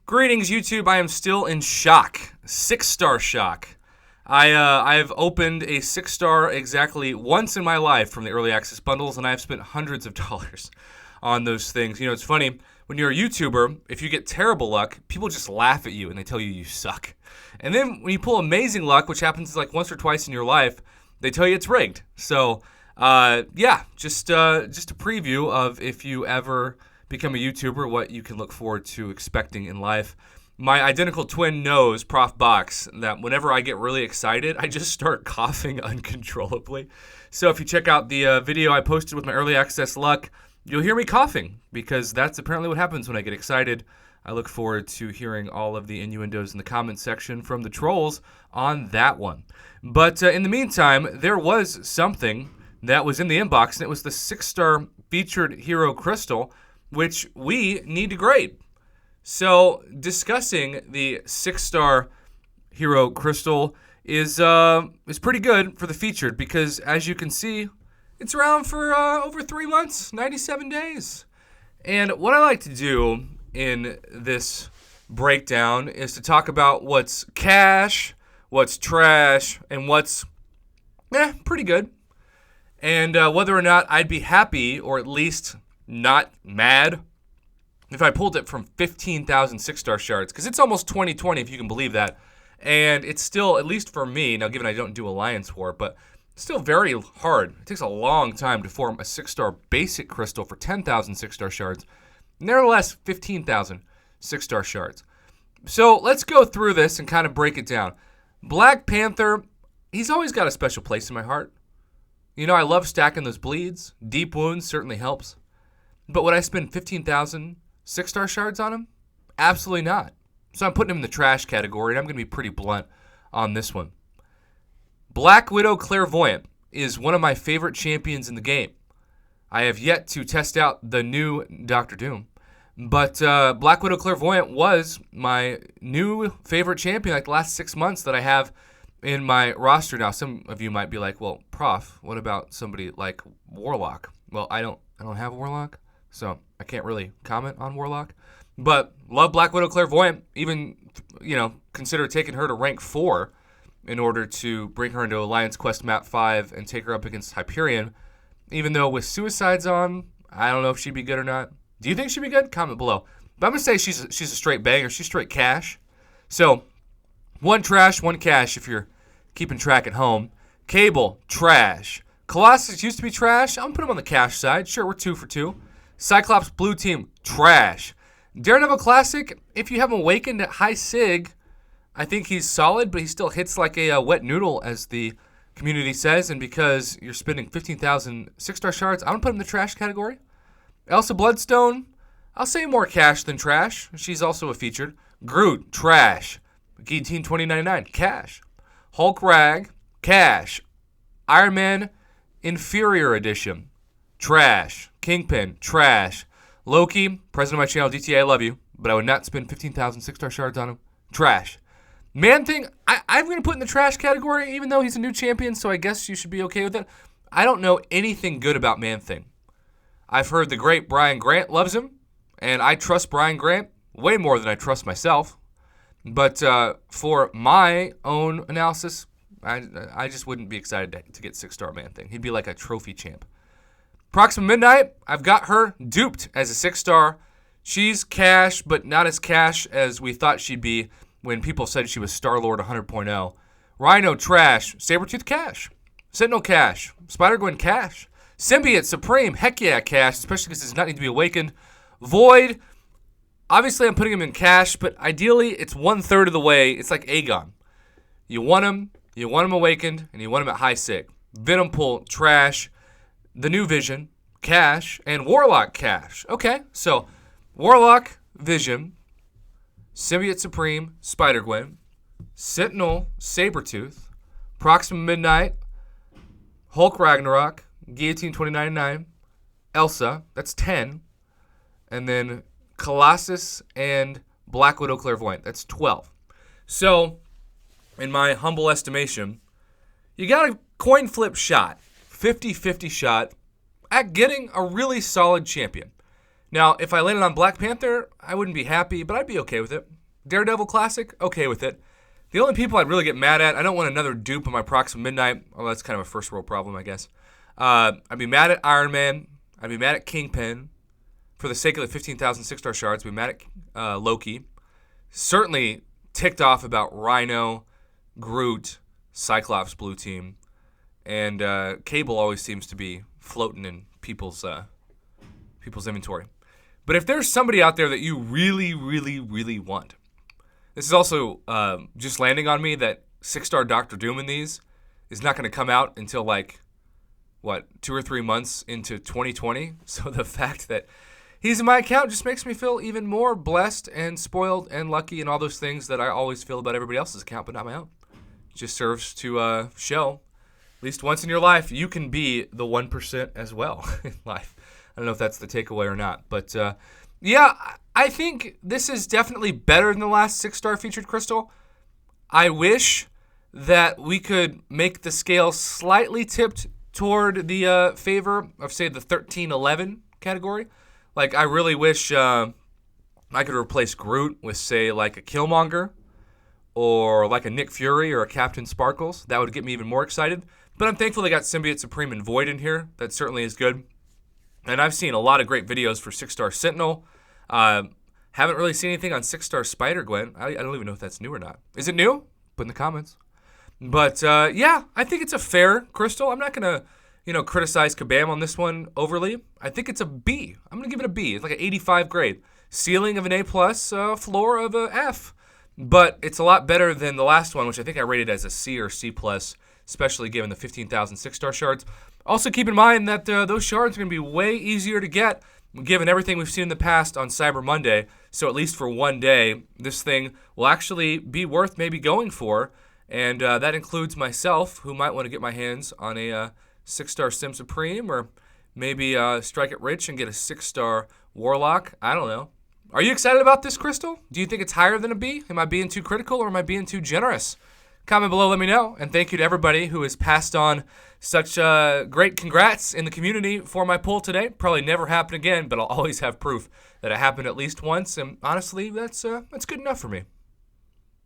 Greetings, YouTube. I am still in shock. 6-star shock. I've opened a 6-star exactly once in my life from the early access bundles, and I've spent hundreds of dollars on those things. You know, it's funny, when you're a YouTuber, if you get terrible luck, people just laugh at you and they tell you you suck. And then when you pull amazing luck, which happens like once or twice in your life, they tell you it's rigged. So, just a preview of if you ever become a YouTuber, what you can look forward to expecting in life. My identical twin knows, Prof. Box, that whenever I get really excited, I just start coughing uncontrollably. So if you check out the video I posted with my early access luck, you'll hear me coughing, because that's apparently what happens when I get excited. I look forward to hearing all of the innuendos in the comment section from the trolls on that one. But in the meantime, there was something that was in the inbox, and it was the 6-star featured hero crystal, which we need to grade. So discussing the 6-star hero crystal is pretty good for the featured, because as you can see, it's around for over 3 months, 97 days. And what I like to do in this breakdown is to talk about what's cash, what's trash, and what's pretty good. And whether or not I'd be happy, or at least not mad, if I pulled it from 15,000 6-star shards, because it's almost 2020, if you can believe that. And it's still, at least for me, now given I don't do Alliance War, but it's still very hard. It takes a long time to form a 6-star basic crystal for 10,000 6-star shards. Nevertheless, 15,000 6-star shards. So let's go through this and kind of break it down. Black Panther, he's always got a special place in my heart. You know, I love stacking those bleeds. Deep Wounds certainly helps. But would I spend 15,000 6-star shards on him? Absolutely not. So I'm putting him in the trash category, and I'm going to be pretty blunt on this one. Black Widow Clairvoyant is one of my favorite champions in the game. I have yet to test out the new Doctor Doom, but Black Widow Clairvoyant was my new favorite champion like the last 6 months that I have in my roster. Now, some of you might be like, well, Prof, what about somebody like Warlock? Well, I don't have Warlock, so I can't really comment on Warlock. But love Black Widow Clairvoyant. Even, consider taking her to rank 4 in order to bring her into Alliance Quest Map 5 and take her up against Hyperion. Even though with Suicides on, I don't know if she'd be good or not. Do you think she'd be good? Comment below. But I'm going to say she's a straight banger. She's straight cash. So, 1 trash, 1 cash if you're keeping track at home. Cable, trash. Colossus used to be trash. I'm going to put him on the cash side. Sure, we're 2 for 2. Cyclops Blue Team, trash. Daredevil Classic, if you have him awakened at high sig, I think he's solid, but he still hits like a wet noodle, as the community says, and because you're spending 15,000 6-star shards, I'm going to put him in the trash category. Elsa Bloodstone, I'll say more cash than trash. She's also a featured. Groot, trash. Guillotine 2099, cash. Hulk Rag, cash. Iron Man Inferior Edition, trash. Kingpin, trash. Loki, president of my channel, DTA, I love you, but I would not spend 15,000 6-star shards on him. Trash. Man-Thing, I'm going to put in the trash category, even though he's a new champion, so I guess you should be okay with it. I don't know anything good about Man-Thing. I've heard the great Brian Grant loves him, and I trust Brian Grant way more than I trust myself. But for my own analysis, I just wouldn't be excited to get 6-star Man-Thing. He'd be like a trophy champ. Proxima Midnight, I've got her duped as a 6-star. She's cash, but not as cash as we thought she'd be when people said she was Star-Lord 100.0. Rhino, trash. Sabretooth, cash. Sentinel, cash. Spider-Gwen, cash. Symbiote, Supreme, heck yeah, cash, especially because it does not need to be awakened. Void, obviously I'm putting him in cash, but ideally it's 1/3 of the way. It's like Aegon. You want him awakened, and you want him at high sig. Venom Pull, trash. The New Vision, cash. And Warlock, cash. Okay, so Warlock, Vision, Symbiote Supreme, Spider-Gwen, Sentinel, Sabretooth, Proxima Midnight, Hulk Ragnarok, Guillotine 2099, Elsa, that's 10, and then Colossus and Black Widow Clairvoyant, that's 12. So, in my humble estimation, you got a coin flip shot, 50-50 shot at getting a really solid champion. Now, if I landed on Black Panther, I wouldn't be happy, but I'd be okay with it. Daredevil Classic, okay with it. The only people I'd really get mad at, I don't want another dupe on my Proxima Midnight. Well, that's kind of a first world problem, I guess. I'd be mad at Iron Man. I'd be mad at Kingpin. For the sake of the 15,000 6-star shards, I'd be mad at Loki. Certainly ticked off about Rhino, Groot, Cyclops Blue Team, and Cable always seems to be floating in people's inventory. But if there's somebody out there that you really, really, really want, this is also just landing on me that 6-star Doctor Doom in these is not going to come out until 2 or 3 months into 2020. So the fact that he's in my account just makes me feel even more blessed and spoiled and lucky and all those things that I always feel about everybody else's account, but not my own. It just serves to show, at least once in your life, you can be the 1% as well in life. I don't know if that's the takeaway or not, but yeah, I think this is definitely better than the last 6-star featured crystal. I wish that we could make the scale slightly tipped toward the favor of, say, the 13-11 category. Like, I really wish I could replace Groot with, say, like a Killmonger or like a Nick Fury or a Captain Sparkles. That would get me even more excited. But I'm thankful they got Symbiote Supreme and Void in here. That certainly is good. And I've seen a lot of great videos for 6-star Sentinel. Haven't really seen anything on 6-star Spider-Gwen. I don't even know if that's new or not. Is it new? Put in the comments. But yeah, I think it's a fair crystal. I'm not going to, criticize Kabam on this one overly. I think it's a B. I'm going to give it a B. It's like an 85 grade. Ceiling of an A+, floor of a F. But it's a lot better than the last one, which I think I rated as a C or C+, especially given the 15,000 6-star shards. Also keep in mind that those shards are going to be way easier to get given everything we've seen in the past on Cyber Monday. So at least for one day, this thing will actually be worth maybe going for. And that includes myself, who might want to get my hands on a 6-star Sim Supreme, or maybe strike it rich and get a 6-star Warlock. I don't know. Are you excited about this crystal? Do you think it's higher than a B? Am I being too critical, or am I being too generous? Comment below, let me know. And thank you to everybody who has passed on such great congrats in the community for my poll today. Probably never happen again, but I'll always have proof that it happened at least once. And honestly, that's good enough for me.